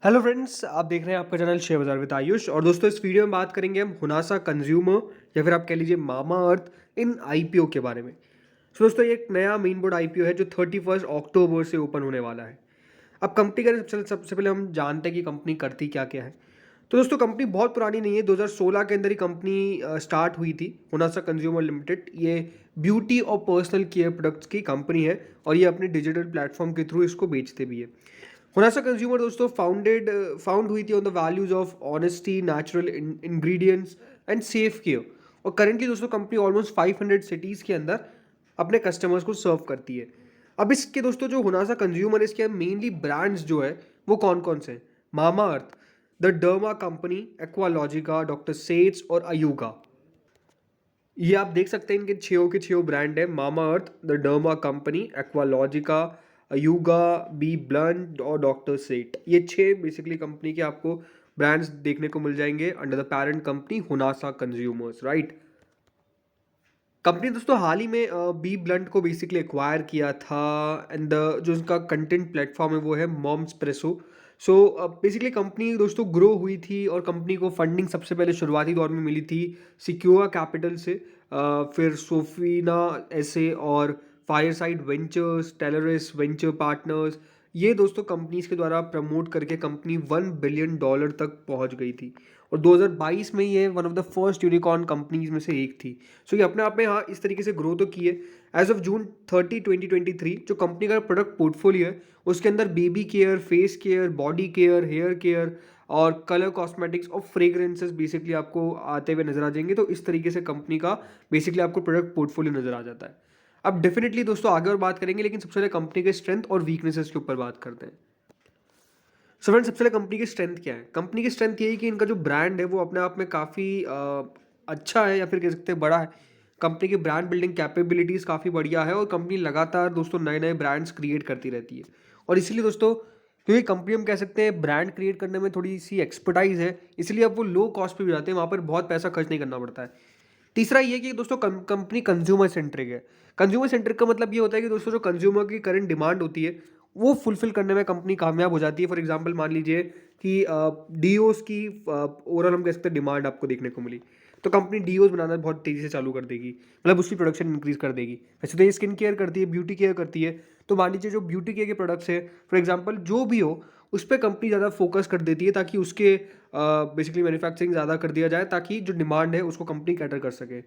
Hello friends, आप देख रहे हैं आपका चैनल शेयर बाजार विद आयुष। और दोस्तों, इस वीडियो में बात करेंगे हम हुनासा कंज्यूमर या फिर आप कह लीजिए मामा अर्थ इन आईपीओ के बारे में। तो दोस्तों, ये एक नया मेन बोर्ड आईपीओ है जो 31 अक्टूबर से ओपन होने वाला है। अब कंपनी का सबसे पहले हम जानते हैं कि कंपनी करती क्या क्या है। तो दोस्तों, कंपनी बहुत पुरानी नहीं है। 2016 के अंदर ही कंपनी स्टार्ट हुई थी, हुनासा कंज्यूमर लिमिटेड। ये ब्यूटी और पर्सनल केयर प्रोडक्ट्स की कंपनी है और ये अपने डिजिटल प्लेटफॉर्म के थ्रू इसको बेचते भी है। हुनासा कंज्यूमर दोस्तों फाउंड हुई थी on the values of honesty, natural ingredients and safe care. और करेंटली दोस्तों, कंपनी ऑलमोस्ट 500 सिटीज़ के अंदर अपने कस्टमर्स को सर्व करती है। अब इसके दोस्तों जो हुनासा कंज्यूमर, इसके मेनली ब्रांड्स जो है वो कौन कौन से हैं? Mamaearth, the Derma company, Aqualogica, doctor Sheth's और अयूगा। ये आप देख सकते हैं, इनके छो के छो ब्रांड है: Mamaearth, the Derma company, Aqualogica, Ayuga, BBlunt और डॉक्टर सेट। ये छह बेसिकली कंपनी के आपको ब्रांड्स देखने को मिल जाएंगे under the parent company Honasa consumers, right. Company दोस्तों हाल ही में बी ब्लंट को बेसिकली एक्वायर किया था। एंड जो उसका कंटेंट प्लेटफॉर्म है वो है Momspresso. So basically company दोस्तों ग्रो हुई थी और कंपनी को फंडिंग सबसे पहले शुरुआती दौर में मिली थी सिक्योर कैपिटल से, फिर सोफीना एसे और फायरसाइड वेंचर्स, टेलरिस वेंचर पार्टनर्स। ये दोस्तों कंपनीज के द्वारा प्रमोट करके कंपनी $1 बिलियन तक पहुंच गई थी। और 2022 में ये one of the first unicorn companies में से एक थी। सो ये अपने आप में हाँ इस तरीके से ग्रो तो की है। एज ऑफ जून 30 2023 जो कंपनी का प्रोडक्ट पोर्टफोलियो है उसके अंदर baby care, face care, body care, hair care और कलर कॉस्मेटिक्स और फ्रेग्रेंसेस बेसिकली आपको आते हुए नजर आ जाएंगे। तो इस तरीके से कंपनी का बेसिकली आपको प्रोडक्ट पोर्टफोलियो नजर आ जाता है। अब डेफिनेटली दोस्तों आगे और बात करेंगे, लेकिन सबसे पहले कंपनी के स्ट्रेंथ और वीकनेसेस के ऊपर बात करते हैं। सो फ्रेंड, सबसे पहले कंपनी की स्ट्रेंथ क्या है? कंपनी की स्ट्रेंथ ये है कि इनका जो ब्रांड है वो अपने आप में काफ़ी अच्छा है या फिर कह सकते हैं बड़ा है। कंपनी की ब्रांड बिल्डिंग कैपेबिलिटीज़ काफ़ी बढ़िया है और कंपनी लगातार दोस्तों नए नए ब्रांड्स क्रिएट करती रहती है। और इसीलिए दोस्तों, क्योंकि कंपनी हम कह सकते हैं ब्रांड क्रिएट करने में थोड़ी सी एक्सपर्टाइज है, इसलिए अब वो लो कॉस्ट पे भी जाते हैं, वहाँ पर बहुत पैसा खर्च नहीं करना पड़ता है। तीसरा ये कि दोस्तों कंपनी कंज्यूमर सेंट्रिक है। कंज्यूमर सेंट्रिक का मतलब ये होता है कि दोस्तों जो कंज्यूमर की करंट डिमांड होती है वो फुलफिल करने में कंपनी कामयाब हो जाती है। फॉर एग्जांपल मान लीजिए कि डीओस की ओवरऑल हम कह सकते हैं डिमांड आपको देखने को मिली, तो कंपनी डीओस बनाना बहुत तेज़ी से चालू कर देगी, मतलब उसकी प्रोडक्शन इंक्रीज कर देगी। वैसे तो ये स्किन केयर करती है, ब्यूटी केयर करती है, तो मान लीजिए जो ब्यूटी केयर के प्रोडक्ट्स है फॉर एग्जांपल जो भी हो, उस पर कंपनी ज़्यादा फोकस कर देती है ताकि उसके बेसिकली मैन्युफैक्चरिंग ज़्यादा कर दिया जाए ताकि जो डिमांड है उसको कंपनी कैटर कर सके।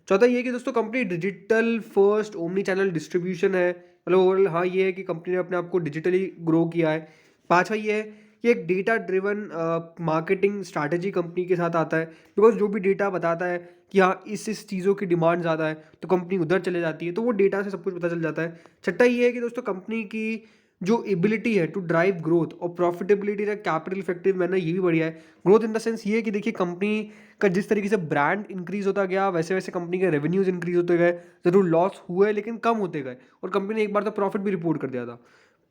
चौथा ये कि दोस्तों company digital first omni channel distribution है, मतलब ओवरऑल हाँ ये है कि कंपनी ने अपने आप को डिजिटली ग्रो किया है। पांचवा ये है कि एक data driven marketing strategy company के साथ आता है, बिकॉज जो भी डेटा बताता है कि हाँ इस चीज़ों की डिमांड ज़्यादा है तो कंपनी उधर चले जाती है, तो वो डेटा से सब कुछ पता चल जाता है। छठा ये है कि दोस्तों कंपनी की जो एबिलिटी है टू ड्राइव ग्रोथ और प्रॉफिटेबिलिटी ना कैपिटल इफेक्टिव मैनर, ये भी बढ़िया है। ग्रोथ इन द सेंस ये है कि देखिए कंपनी का जिस तरीके से ब्रांड इंक्रीज होता गया वैसे वैसे कंपनी के रेवेन्यूज इंक्रीज होते गए। जरूर लॉस हुए लेकिन कम होते गए और कंपनी ने एक बार तो प्रॉफिट भी रिपोर्ट कर दिया था।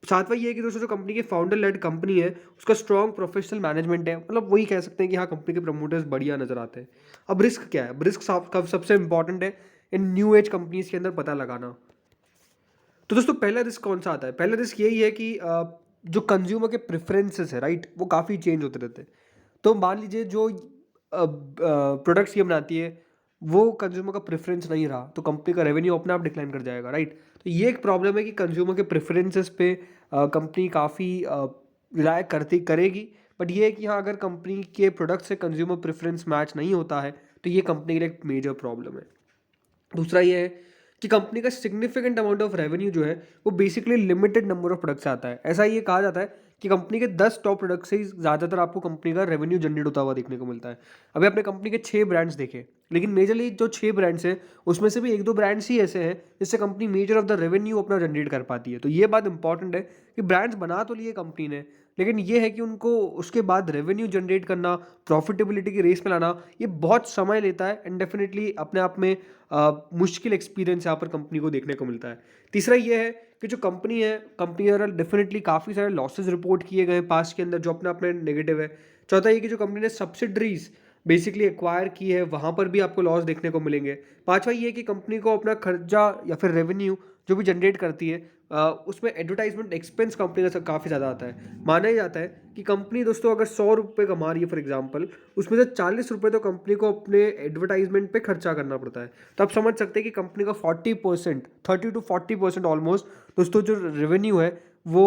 सातवां ये है कि दोस्तों जो कंपनी की फाउंडर लेड कंपनी है उसका स्ट्रॉन्ग प्रोफेशनल मैनेजमेंट है, मतलब वही कह सकते हैं कि हाँ कंपनी के प्रमोटर्स बढ़िया नजर आते हैं। अब रिस्क क्या है? अब रिस्क सबसे इंपॉर्टेंट है इन न्यू एज कंपनीज के अंदर पता लगाना। तो दोस्तों पहला रिस्क कौन सा आता है? पहला रिस्क यही है कि जो कंज्यूमर के प्रेफरेंसेस है, राइट, वो काफ़ी चेंज होते रहते हैं। तो मान लीजिए जो प्रोडक्ट्स ये बनाती है वो कंज्यूमर का प्रेफरेंस नहीं रहा तो कंपनी का रेवेन्यू अपने आप डिक्लाइन कर जाएगा, राइट। तो ये एक प्रॉब्लम है कि कंज्यूमर के प्रेफरेंसेस पे कंपनी काफ़ी रिलाय करती करेगी। बट ये है कि हाँ अगर कंपनी के प्रोडक्ट से कंज्यूमर प्रेफरेंस मैच नहीं होता है तो ये कंपनी के लिए एक मेजर प्रॉब्लम है। दूसरा ये है कि कंपनी का सिग्निफिकेंट अमाउंट ऑफ रेवेन्यू जो है वो basically limited number of product से आता है। ऐसा ये कहा जाता है कि कंपनी के 10 टॉप प्रोडक्ट से ही ज़्यादातर आपको कंपनी का रेवेन्यू जनरेट होता हुआ देखने को मिलता है। अभी आपने कंपनी के 6 ब्रांड्स देखे, लेकिन मेजरली जो 6 ब्रांड्स हैं उसमें से भी एक दो ब्रांड्स ही ऐसे हैं जिससे company measure of the revenue अपना जनरेट कर पाती है। तो ये बात इंपॉर्टेंट है कि ब्रांड्स बना तो लिए कंपनी ने, लेकिन ये है कि उनको उसके बाद रेवेन्यू जनरेट करना, प्रॉफिटेबिलिटी की रेस में लाना, ये बहुत समय लेता है एंड डेफिनेटली अपने आप में मुश्किल एक्सपीरियंस यहाँ पर कंपनी को देखने को मिलता है। तीसरा ये है कि जो कंपनी है, कंपनी द्वारा डेफिनेटली काफ़ी सारे लॉसेज रिपोर्ट किए गए पास्ट के अंदर जो अपने अपने नेगेटिव है। चौथा ये कि जो कंपनी ने सब्सिडरीज बेसिकली एक्वायर की है वहाँ पर भी आपको लॉस देखने को मिलेंगे। पांचवा ये है कि कंपनी को अपना खर्चा या फिर रेवेन्यू जो भी जनरेट करती है उसमें एडवर्टाइजमेंट एक्सपेंस कंपनी का काफ़ी ज़्यादा आता है। माना ही जाता है कि कंपनी दोस्तों अगर 100 रुपये कमा रही है फॉर एग्जांपल, उसमें से 40 रुपये तो कंपनी को अपने एडवर्टाइजमेंट पे खर्चा करना पड़ता है। तो आप समझ सकते हैं कि कंपनी का 40%, 30 to 40% ऑलमोस्ट दोस्तों जो रेवेन्यू है वो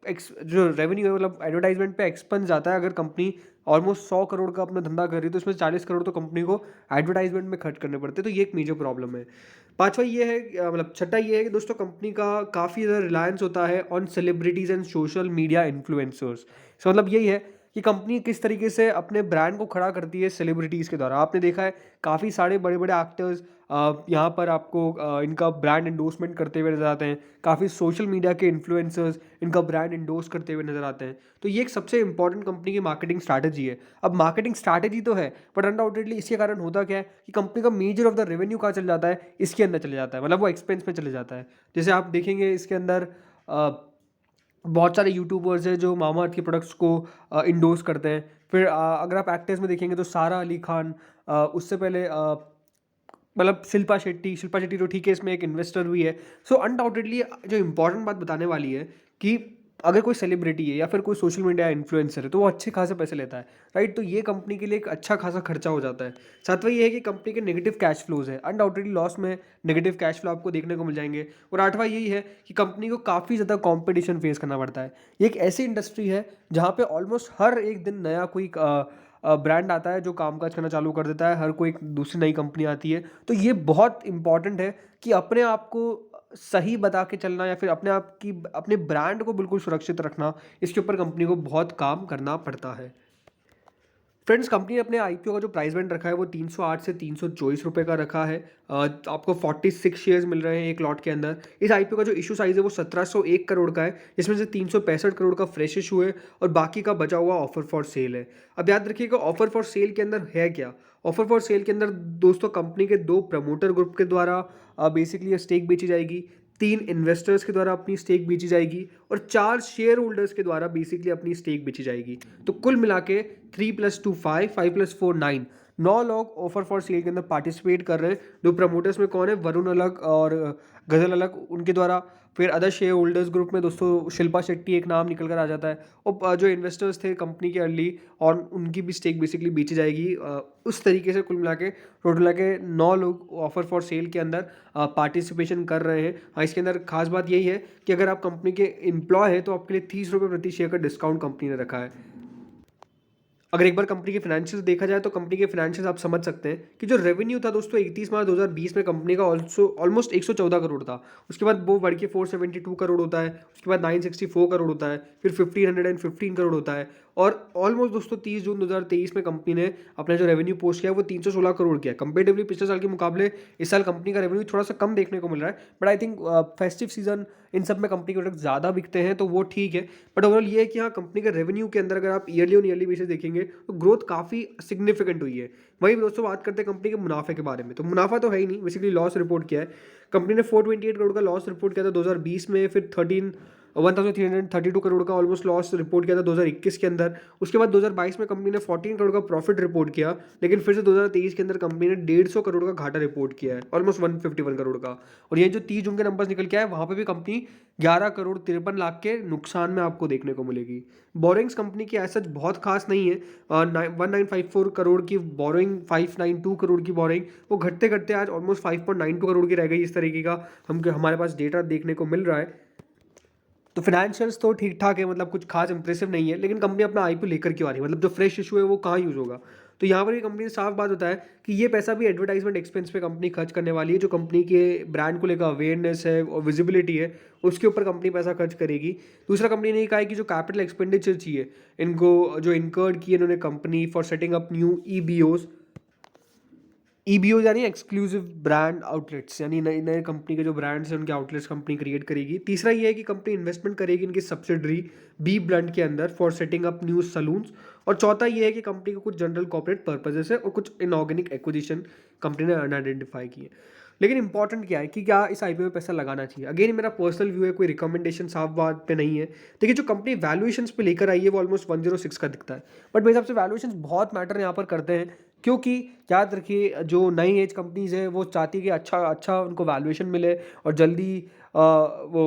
जो रेवेन्यू है मतलब एडवर्टाइजमेंट पे एक्सपेंस जाता है। अगर कंपनी ऑलमोस्ट 100 करोड़ का अपना धंधा कर रही है तो उसमें 40 करोड़ तो कंपनी को एडवर्टाइजमेंट में खर्च करने पड़ते हैं। तो ये एक मेजर प्रॉब्लम है। पांचवा ये है मतलब छठा ये है कि दोस्तों कंपनी का काफ़ी ज़्यादा रिलायंस होता है on celebrities and social media influencers. इसका मतलब यही है कि कंपनी किस तरीके से अपने ब्रांड को खड़ा करती है सेलिब्रिटीज़ के द्वारा। आपने देखा है काफ़ी सारे बड़े बड़े एक्टर्स यहाँ पर आपको इनका ब्रांड इंडोर्समेंट करते हुए नजर आते हैं। काफ़ी सोशल मीडिया के इन्फ्लुएंसर्स इनका ब्रांड इंडोर्स करते हुए नजर आते हैं। तो ये एक सबसे इंपॉर्टेंट कंपनी की मार्केटिंग स्ट्रैटेजी है। अब मार्केटिंग स्ट्रैटेजी तो है बट अनडाउटेडली इसके कारण होता क्या है कि कंपनी का मेजर ऑफ द रेवेन्यू कहाँ चल जाता है, इसके अंदर चले जाता है, मतलब वो एक्सपेंस में चले जाता है। जैसे आप देखेंगे इसके अंदर बहुत सारे यूट्यूबर्स हैं जो मामा अर्थ के प्रोडक्ट्स को इंडोर्स करते हैं। फिर अगर आप एक्टर्स में देखेंगे तो सारा अली खान, उससे पहले मतलब शिल्पा शेट्टी तो ठीक है इसमें एक इन्वेस्टर भी है। सो अनडाउटेडली जो इंपॉर्टेंट बात बताने वाली है कि अगर कोई सेलिब्रिटी है या फिर कोई सोशल मीडिया इन्फ्लुएंसर है तो वो अच्छे खासे पैसे लेता है, राइट। तो ये कंपनी के लिए एक अच्छा खासा खर्चा हो जाता है। सातवां ये है कि कंपनी के नेगेटिव कैश फ्लोज है, अनडाउटेडली लॉस में नेगेटिव कैश फ्लो आपको देखने को मिल जाएंगे। और आठवां यही है कि कंपनी को काफ़ी ज़्यादा कॉम्पिटिशन फेस करना पड़ता है। ये एक ऐसी इंडस्ट्री है जहाँ पे ऑलमोस्ट हर एक दिन नया कोई ब्रांड आता है जो कामकाज करना चालू कर देता है, हर कोई एक दूसरी नई कंपनी आती है। तो ये बहुत इंपॉर्टेंट है कि अपने आप को सही बता के चलना या फिर अपने ब्रांड को बिल्कुल सुरक्षित रखना, इसके ऊपर कंपनी को बहुत काम करना पड़ता है। फ्रेंड्स, कंपनी ने अपने आईपीओ का जो प्राइस बैंड रखा है वो 308 से 324 रुपये का रखा है। आपको 46 शेयर्स मिल रहे हैं एक लॉट के अंदर। इस आईपीओ का जो इशू साइज है वो 1701 करोड़ का है, जिसमें से 365 करोड़ का फ्रेश इशू है और बाकी का बचा हुआ ऑफर फॉर सेल है। अब याद रखिएगा ऑफर फॉर सेल के अंदर है क्या। ऑफर फॉर सेल के अंदर दोस्तों कंपनी के 2 प्रमोटर ग्रुप के द्वारा बेसिकली स्टेक बेची जाएगी, 3 इन्वेस्टर्स के द्वारा अपनी स्टेक बेची जाएगी और 4 शेयर होल्डर्स के द्वारा बेसिकली अपनी स्टेक बेची जाएगी। तो कुल मिला के 3 + 2 5, 5 + 4 9, 9 लोग ऑफर फॉर सेल के अंदर पार्टिसिपेट कर रहे हैं। दो प्रमोटर्स में कौन है, वरुण अलग और गजल अलग, उनके द्वारा। फिर अदर शेयर होल्डर्स ग्रुप में दोस्तों शिल्पा शेट्टी एक नाम निकल कर आ जाता है और जो इन्वेस्टर्स थे कंपनी के अर्ली और उनकी भी स्टेक बेसिकली बेची जाएगी। उस तरीके से कुल मिला के टोटल मिला के 9 लोग ऑफर फॉर सेल के अंदर पार्टिसिपेशन कर रहे हैं। हाँ, इसके अंदर खास बात यही है कि अगर आप कंपनी के एम्प्लॉय हैं तो आपके लिए 30 रुपये प्रति शेयर का डिस्काउंट कंपनी ने रखा है। अगर एक बार कंपनी के फाइनेंशियल्स देखा जाए तो कंपनी के फाइनेंशियल्स आप समझ सकते हैं कि जो रेवेन्यू था दोस्तों 31 मार्च 2020 में कंपनी का ऑलमोस्ट 114 करोड़ था। उसके बाद वो बढ़ के 472 करोड़ होता है, उसके बाद 964 करोड़ होता है, फिर 1515 करोड़ होता है और ऑलमोस्ट दोस्तों 30 जून 2023 में कंपनी ने अपना जो रेवेन्यू पोस्ट किया वो 316 करोड़ किया। कंपेरेटिवली पिछले साल के मुकाबले इस साल कंपनी का रेवेन्यू थोड़ा सा कम देखने को मिल रहा है, but I think festive season in सब में कंपनी के प्रोडक्ट ज़्यादा बिकते हैं तो वो ठीक है। बट ओवरऑल ये है कि हाँ, कंपनी के रेवेन्यू के अंदर अगर आप ईयरली ऑन ईयरली बेसिस देखेंगे तो ग्रोथ काफ़ी सिग्निफिकेंट हुई है। वहीं दोस्तों बात करते हैं कंपनी के मुनाफे के बारे में, तो मुनाफा तो है ही नहीं, बेसिकली लॉस रिपोर्ट किया है। कंपनी ने 428 करोड़ का लॉस रिपोर्ट किया था 2020 में, फिर 1332 करोड़ का ऑलमोस्ट लॉस रिपोर्ट किया था 2021 के अंदर। उसके बाद 2022 में कंपनी ने 14 करोड़ का प्रॉफिट रिपोर्ट किया, लेकिन फिर से 2023 के अंदर कंपनी ने 150 करोड़ का घाटा रिपोर्ट किया है, ऑलमोस्ट 151 करोड़ का। और ये जो 30 जून के नंबर्स निकल के आए वहाँ पे भी कंपनी 11 करोड़ 53 लाख के नुकसान में आपको देखने को मिलेगी। बोरिंग्स कंपनी की ऐसा बहुत खास नहीं है। 1954 करोड़ की बोरिंग, 592 करोड़ की बोरिंग, वो घटते घटते आज ऑलमोस्ट 5.92 करोड़ की रह गई। इस तरीके का हमारे पास डेटा देखने को मिल रहा है। तो फाइनेंशियल्स तो ठीक ठाक है, मतलब कुछ खास इंप्रेसिव नहीं है, लेकिन कंपनी अपना आईपीओ लेकर क्यों आ रही है, मतलब जो फ्रेश इशू है वो कहाँ यूज़ होगा। तो यहाँ पर भी कंपनी ने साफ बात बताया कि ये पैसा भी एडवर्टाइजमेंट एक्सपेंस पे कंपनी खर्च करने वाली है। जो कंपनी के ब्रांड को लेकर अवेयरनेस है और विजिबिलिटी है उसके ऊपर कंपनी पैसा खर्च करेगी। दूसरा, कंपनी ने कहा है कि जो कैपिटल एक्सपेंडिचर चाहिए इनको, जो इनकर्ड किए इन्होंने company for setting up new EBO यानी एक्सक्लूसिव ब्रांड आउटलेट्स, यानी नए नए कंपनी के जो ब्रांड्स हैं उनके आउटलेट्स कंपनी क्रिएट करेगी। तीसरा ये है कि कंपनी इन्वेस्टमेंट करेगी इनकी सब्सिडरी बी ब्लंट के अंदर for setting up new salons. और चौथा ये है कि कंपनी को कुछ जनरल कॉर्पोरेट पर्पजेस है और कुछ इनऑर्गेनिक एक्विजिशन कंपनी ने अनआइडेंटिफाई किए। लेकिन इंपॉर्टेंट क्या है कि क्या इस आईपीओ में पैसा लगाना चाहिए। अगेन मेरा पर्सनल व्यू है, कोई रिकमेंडेशन साफ बात पे नहीं है। देखिए जो कंपनी वैल्यूएशंस पे लेकर आई है वो ऑलमोस्ट 106 का दिखता है, बट मेरे हिसाब से वैल्यूएशंस बहुत मैटर यहाँ पर करते हैं क्योंकि याद रखिए जो नई एज कंपनीज़ है वो चाहती है कि अच्छा अच्छा उनको वैल्यूएशन मिले और जल्दी वो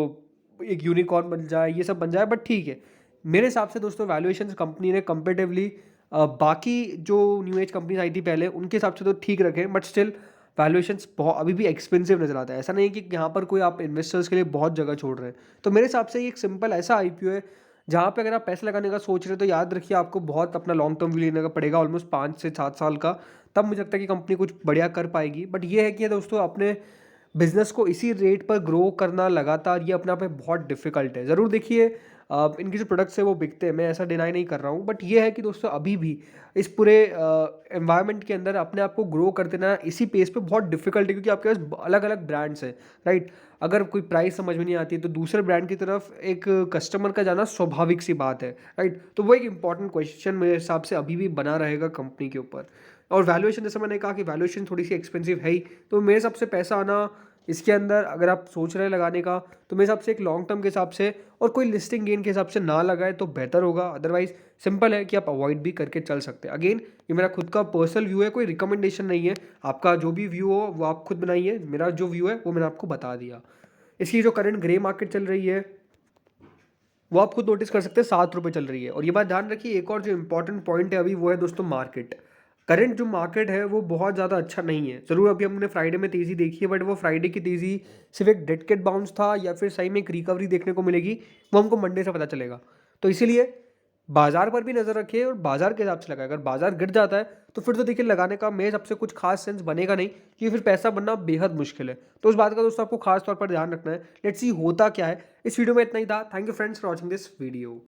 एक यूनिकॉर्न बन जाए, ये सब बन जाए। बट ठीक है, मेरे हिसाब से दोस्तों वैल्यूएशंस कंपनी ने कंपेरेटिवली बाकी जो न्यू एज कंपनीज आई थी पहले उनके हिसाब से तो ठीक रखे, बट स्टिल वैल्यूएशंस बहुत अभी भी एक्सपेंसिव नजर आता है। ऐसा नहीं है कि यहाँ पर कोई आप इन्वेस्टर्स के लिए बहुत जगह छोड़ रहे हैं। तो मेरे हिसाब से ये एक सिंपल ऐसा आईपीओ है जहाँ पे अगर आप पैसे लगाने का सोच रहे हो तो याद रखिए आपको बहुत अपना लॉन्ग टर्म व्यू लेने का पड़ेगा, ऑलमोस्ट 5 से 7 साल का। तब मुझे लगता है कि कंपनी कुछ बढ़िया कर पाएगी। बट ये है कि दोस्तों अपने बिजनेस को इसी रेट पर ग्रो करना लगातार ये अपने आप में बहुत डिफिकल्ट है। ज़रूर देखिए इनके जो प्रोडक्ट्स है वो बिकते हैं, मैं ऐसा डिनाई नहीं कर रहा हूँ। बट ये है कि दोस्तों अभी भी इस पूरे एनवायरनमेंट के अंदर अपने आप को ग्रो करते ना इसी पेस पे बहुत डिफिकल्ट है, क्योंकि आपके पास अलग अलग ब्रांड्स हैं, राइट। अगर कोई प्राइस समझ में नहीं आती है तो दूसरे ब्रांड की तरफ एक कस्टमर का जाना स्वाभाविक सी बात है, राइट। तो वो एक इंपॉर्टेंट क्वेश्चन मेरे हिसाब से अभी भी बना रहेगा कंपनी के ऊपर। और वैल्यूएशन, जैसे मैंने कहा कि वैल्यूएशन थोड़ी सी एक्सपेंसिव है ही, तो मेरे हिसाब से पैसा आना इसके अंदर अगर आप सोच रहे हैं लगाने का तो मेरे हिसाब से एक लॉन्ग टर्म के हिसाब से और कोई लिस्टिंग गेन के हिसाब से ना लगाए तो बेहतर होगा। अदरवाइज सिंपल है कि आप अवॉइड भी करके चल सकते हैं। अगेन ये मेरा खुद का पर्सनल व्यू है, कोई रिकमेंडेशन नहीं है। आपका जो भी व्यू हो वो आप खुद बनाइए, मेरा जो व्यू है वो मैंने आपको बता दिया। इसकी जो करंट ग्रे मार्केट चल रही है वो आप खुद नोटिस कर सकते हैं, 7 रुपये चल रही है। और ये बात ध्यान रखिए, एक और जो इंपॉर्टेंट पॉइंट है अभी वो है दोस्तों मार्केट। करंट जो मार्केट है वो बहुत ज़्यादा अच्छा नहीं है। ज़रूर अभी हमने फ्राइडे में तेज़ी देखी है, बट वो फ्राइडे की तेज़ी सिर्फ एक डेड कैट बाउंस था या फिर सही में एक रिकवरी देखने को मिलेगी, वो हमको मंडे से पता चलेगा। तो इसीलिए बाजार पर भी नज़र रखिए और बाजार के हिसाब से लगाए। अगर बाजार गिर जाता है तो फिर तो देखिए लगाने का मेरे हिसाब से कुछ खास सेंस बनेगा नहीं, क्योंकि फिर पैसा बनना बेहद मुश्किल है। तो उस बात का दोस्तों आपको खास तौर पर ध्यान रखना है। लेट्स सी होता क्या है। इस वीडियो में इतना ही था। Thank you friends for watching this video.